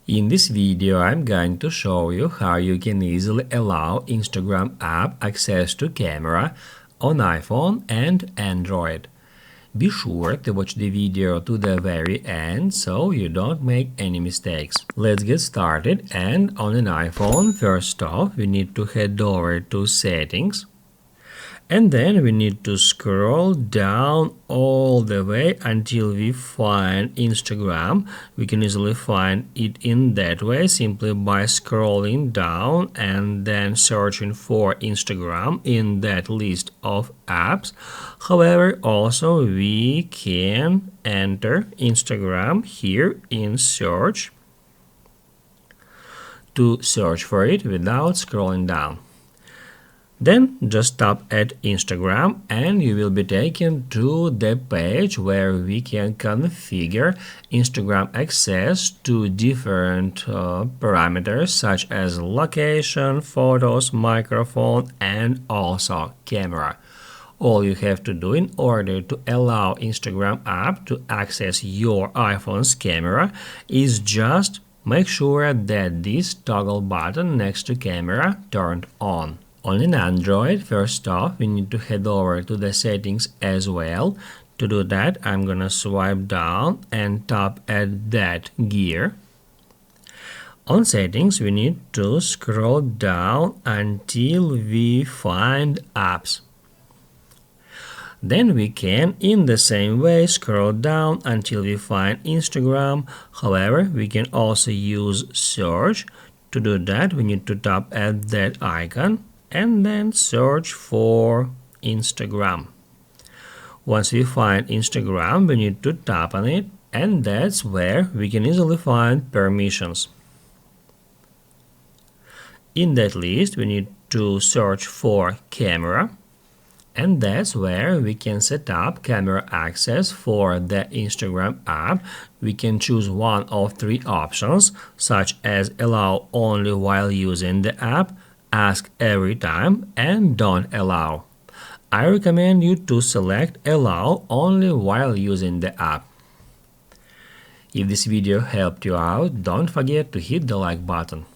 In this video, I'm going to show you how you can easily allow Instagram app access to camera on iPhone and Android. Be sure to watch the video to the very end so you don't make any mistakes. Let's get started, and on an iPhone, first off, we need to head over to Settings. And then we need to scroll down all the way until we find Instagram. We can easily find it in that way simply by scrolling down and then searching for Instagram in that list of apps. However, also we can enter Instagram here in search to search for it without scrolling down. Then just tap at Instagram and you will be taken to the page where we can configure Instagram access to different parameters such as location, photos, microphone, and also camera. All you have to do in order to allow Instagram app to access your iPhone's camera is just make sure that this toggle button next to camera turned on. On an Android, first off, we need to head over to the settings as well. To do that, I'm gonna swipe down and tap at that gear. On settings, we need to scroll down until we find apps. Then we can, in the same way, scroll down until we find Instagram. However, we can also use search. To do that, we need to tap at that icon and then search for Instagram. Once we find Instagram, we need to tap on it, and that's where we can easily find permissions. In that list, we need to search for camera, and that's where we can set up camera access for the Instagram app. We can choose one of three options, such as allow only while using the app, ask every time, and don't allow. I recommend you to select allow only while using the app. If this video helped you out, don't forget to hit the like button.